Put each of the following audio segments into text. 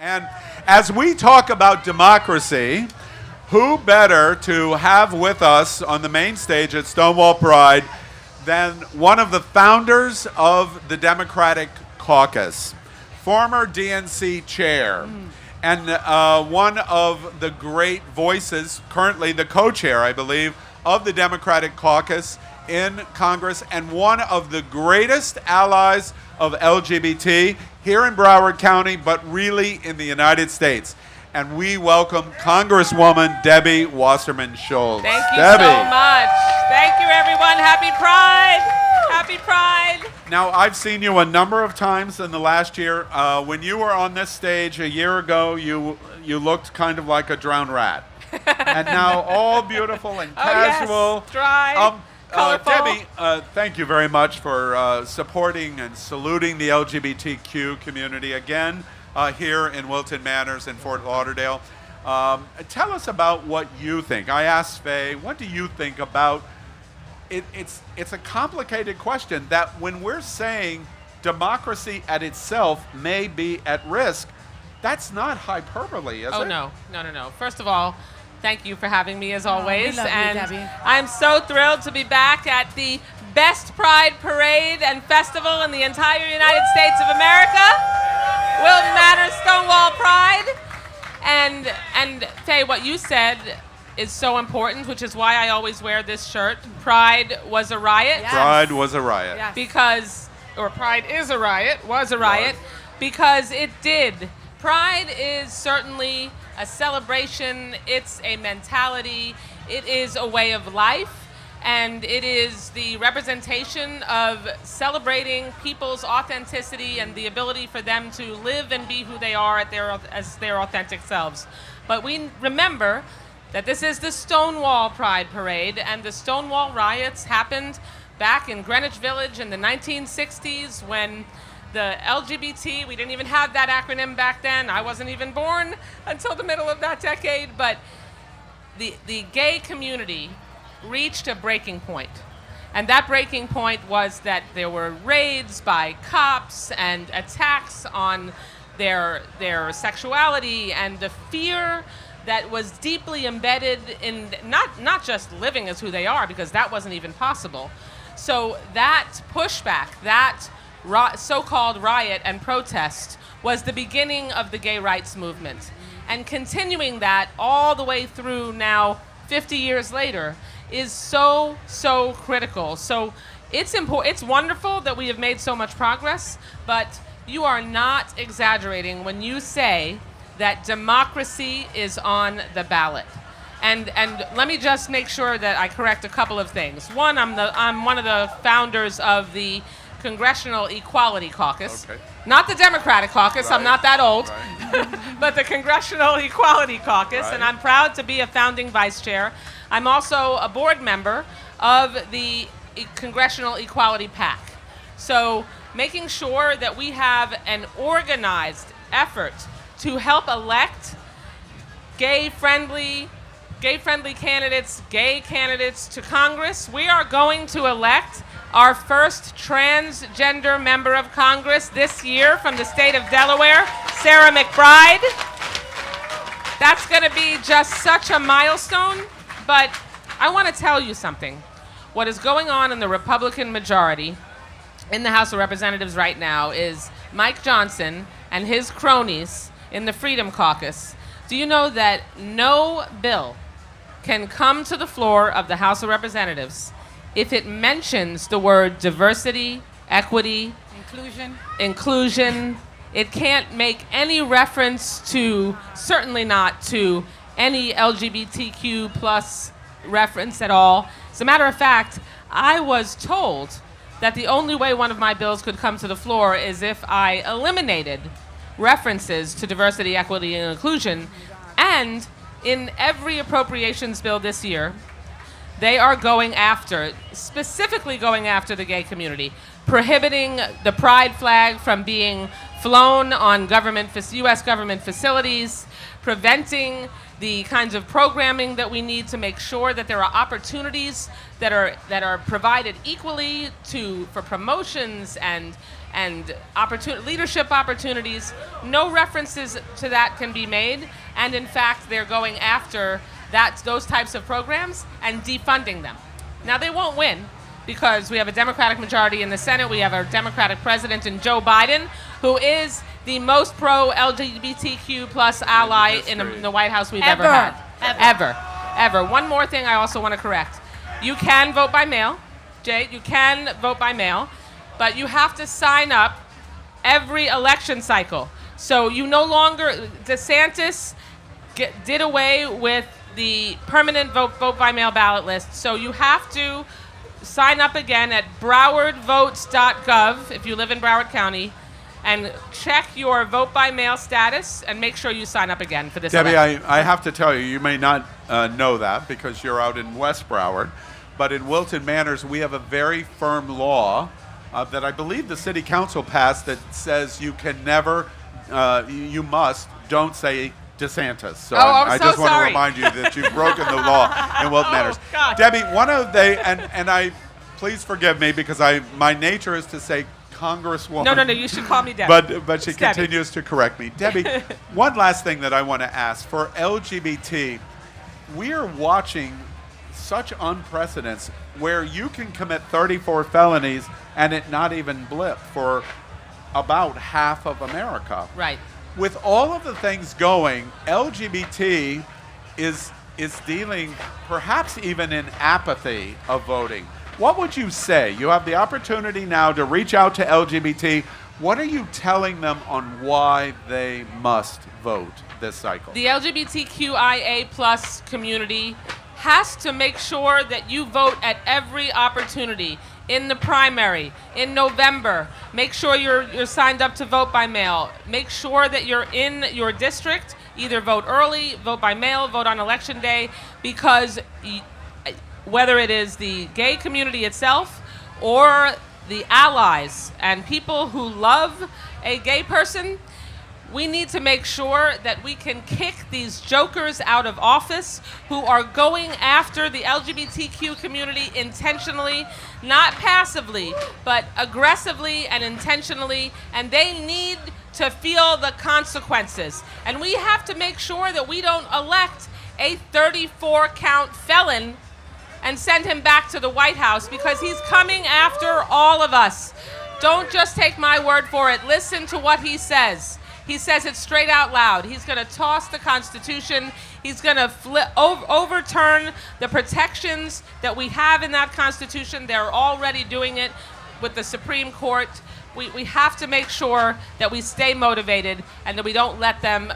And as we talk about democracy, who better to have with us on the main stage at Stonewall Pride than one of the founders of the Democratic Caucus, former DNC chair, and one of the great voices, currently the co-chair, I believe, of the Democratic Caucus in Congress, and one of the greatest allies of LGBT here in Broward County, but really in the United States. And we welcome Congresswoman Debbie Wasserman Schultz. Thank you Debbie. so much. Thank you, everyone. Happy Pride. Happy Pride. Now, I've seen you a number of times in the last year. When you were on this stage a year ago, you looked kind of like a drowned rat. And now all beautiful and casual. Oh, yes. Dry, colorful. Debbie, thank you very much for supporting and saluting the LGBTQ community again here in Wilton Manners in Fort Lauderdale. Tell us about what you think. I asked Faye, what do you think about it? It's a complicated question that when we're saying democracy at itself may be at risk, that's not hyperbole, is it? Oh, no. First of all, thank you for having me as always. We love and you, Debbie. I'm so thrilled to be back at the best Pride Parade and Festival in the entire United States of America. Wilton Manners, Stonewall Pride. And Faye, what you said is so important, which is why I always wear this shirt. Pride was a riot. Yes. Pride was a riot. Yes. Pride is a riot, was a riot, because it did. Pride is certainly a celebration, it's a mentality, it is a way of life, and it is the representation of celebrating people's authenticity and the ability for them to live and be who they are as their authentic selves. But we remember that this is the Stonewall Pride Parade, and the Stonewall Riots happened back in Greenwich Village in the 1960s when the LGBT, we didn't even have that acronym back then. I wasn't even born until the middle of that decade, but the gay community reached a breaking point. And that breaking point was that there were raids by cops and attacks on their sexuality, and the fear that was deeply embedded in not just living as who they are, because that wasn't even possible. So that pushback, that so-called riot and protest was the beginning of the gay rights movement. And continuing that all the way through now, 50 years later, is so critical. So it's important. It's wonderful that we have made so much progress, but you are not exaggerating when you say that democracy is on the ballot. And let me just make sure that I correct a couple of things. One, I'm one of the founders of the Congressional Equality Caucus. Okay. Not the Democratic Caucus, Right. I'm not that old, Right. but the Congressional Equality Caucus, Right. and I'm proud to be a founding vice chair. I'm also a board member of the Congressional Equality PAC. So making sure that we have an organized effort to help elect gay-friendly candidates, gay candidates to Congress. We are going to elect our first transgender member of Congress this year from the state of Delaware, Sarah McBride. That's going to be just such a milestone, but I want to tell you something. What is going on in the Republican majority in the House of Representatives right now is Mike Johnson and his cronies in the Freedom Caucus. Do you know that no bill can come to the floor of the House of Representatives if it mentions the word diversity, equity, inclusion? It can't make any reference to, certainly not to, any LGBTQ plus reference at all. As a matter of fact, I was told that the only way one of my bills could come to the floor is if I eliminated references to diversity, equity, and inclusion. And in every appropriations bill this year, they are specifically going after the gay community, prohibiting the pride flag from being flown on U.S. government facilities, preventing the kinds of programming that we need to make sure that there are opportunities that are provided equally for promotions and and leadership opportunities. No references to that can be made, and in fact, they're going after those types of programs and defunding them. Now, they won't win because we have a Democratic majority in the Senate. We have a Democratic president in Joe Biden, who is the most pro-LGBTQ plus ally in the White House we've ever had. Ever. One more thing I also want to correct. You can vote by mail. Jay, you can vote by mail, but you have to sign up every election cycle. So you no longer, DeSantis did away with the permanent vote by mail ballot list. So you have to sign up again at browardvotes.gov if you live in Broward County, and check your vote by mail status and make sure you sign up again for this Debbie, election. I have to tell you may not know that because you're out in West Broward, but in Wilton Manners, we have a very firm law that I believe the city council passed that says you can never, don't say DeSantis. So I just want to remind you that you've broken the law in Wilton Manners. God. Debbie, and I, please forgive me because my nature is to say Congresswoman. No, you should call me Debbie. But she It's continues to correct me. Debbie, one last thing that I want to ask. For LGBT, we are watching such unprecedented where you can commit 34 felonies and it not even blip for about half of America. Right. With all of the things going, LGBT is dealing perhaps even in apathy of voting. What would you say? You have the opportunity now to reach out to LGBT. What are you telling them on why they must vote this cycle? The LGBTQIA plus community has to make sure that you vote at every opportunity. In the primary, in November, make sure you're signed up to vote by mail. Make sure that you're in your district. Either vote early, vote by mail, vote on election day, because whether it is the gay community itself or the allies and people who love a gay person, we need to make sure that we can kick these jokers out of office who are going after the LGBTQ community intentionally, not passively, but aggressively and intentionally, and they need to feel the consequences. And we have to make sure that we don't elect a 34-count felon and send him back to the White House, because he's coming after all of us. Don't just take my word for it. Listen to what he says. He says it straight out loud. He's going to toss the Constitution. He's going to overturn the protections that we have in that Constitution. They're already doing it with the Supreme Court. We have to make sure that we stay motivated and that we don't let them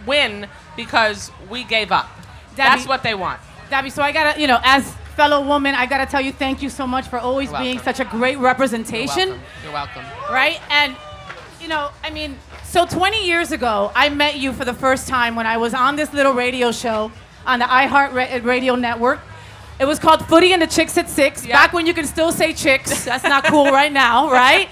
win because we gave up. Debbie, that's what they want. Debbie, so I got to, as fellow woman, I got to tell you thank you so much for always being such a great representation. You're welcome. Right? And, so 20 years ago, I met you for the first time when I was on this little radio show on the iHeart Radio Network. It was called Footy and the Chicks at 6, back when you can still say chicks. That's not cool right now, right?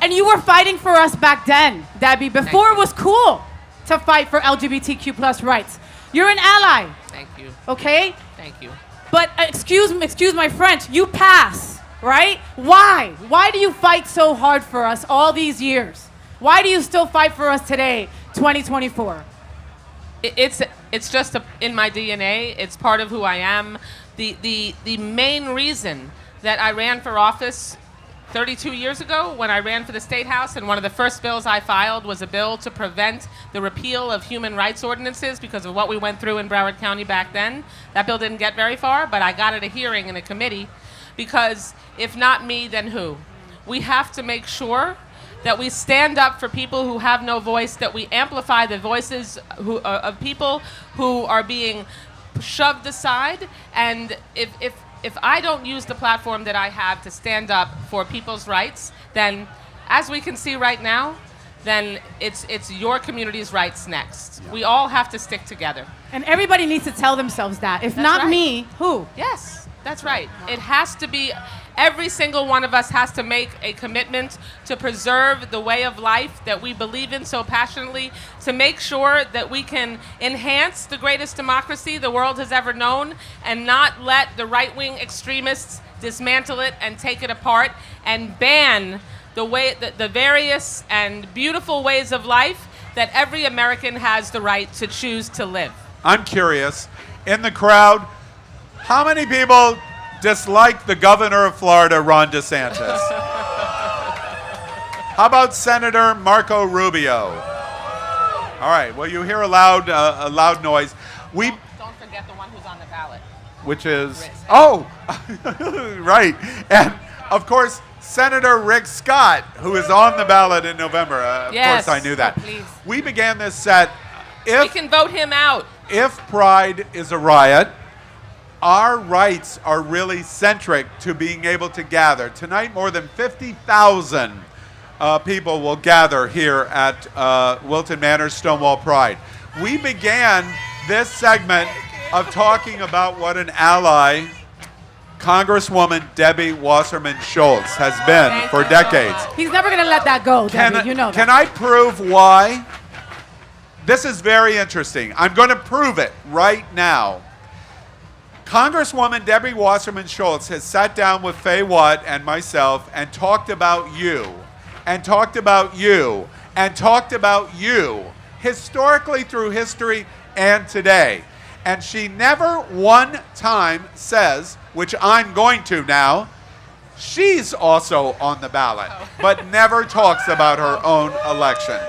And you were fighting for us back then, Debbie, before it was cool to fight for LGBTQ plus rights. You're an ally. Thank you. Okay? Thank you. But excuse my French, you pass, right? Why? Why do you fight so hard for us all these years? Why do you still fight for us today, 2024? It's just in my DNA. It's part of who I am. The main reason that I ran for office 32 years ago, when I ran for the State House, and one of the first bills I filed was a bill to prevent the repeal of human rights ordinances because of what we went through in Broward County back then. That bill didn't get very far, but I got at a hearing in a committee, because if not me, then who? We have to make sure that we stand up for people who have no voice, that we amplify the voices of people who are being shoved aside. And if I don't use the platform that I have to stand up for people's rights, then as we can see right now, then it's your community's rights next. Yeah. We all have to stick together. And everybody needs to tell themselves that. If not me, who? Yes, that's right. It has to be, every single one of us has to make a commitment to preserve the way of life that we believe in so passionately, to make sure that we can enhance the greatest democracy the world has ever known, and not let the right-wing extremists dismantle it and take it apart and ban the various and beautiful ways of life that every American has the right to choose to live. I'm curious, in the crowd, how many people dislike the governor of Florida, Ron DeSantis? How about Senator Marco Rubio? All right, well, you hear a loud noise. Don't forget the one who's on the ballot. Which is, oh, right. And, of course, Senator Rick Scott, who is on the ballot in November. Of course, I knew that. Oh, please. We began this set. We can vote him out. If Pride is a riot, our rights are really centric to being able to gather. Tonight, more than 50,000 people will gather here at Wilton Manners, Stonewall Pride. We began this segment of talking about what an ally Congresswoman Debbie Wasserman Schultz has been for decades. He's never going to let that go, Debbie. You know that. Can I prove why? This is very interesting. I'm going to prove it right now. Congresswoman Debbie Wasserman Schultz has sat down with Faye Watt and myself and talked about you, and talked about you, and talked about you, historically through history and today. And she never one time says, which I'm going to now, she's also on the ballot, but never talks about her own election.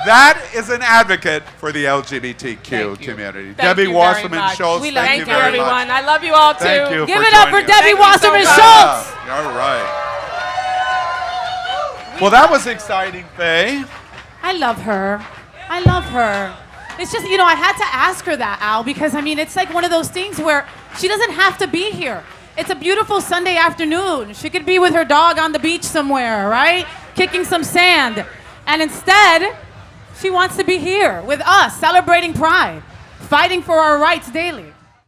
That is an advocate for the LGBTQ community. Debbie Wasserman Schultz, thank you very much. Everyone. I love you all too. Thank you. Give it up for Debbie Wasserman Schultz. All right. Well, that was exciting, Faye. I love her. I love her. It's just, I had to ask her that, Al, because, it's like one of those things where she doesn't have to be here. It's a beautiful Sunday afternoon. She could be with her dog on the beach somewhere, right? Kicking some sand. And instead, she wants to be here with us, celebrating Pride, fighting for our rights daily.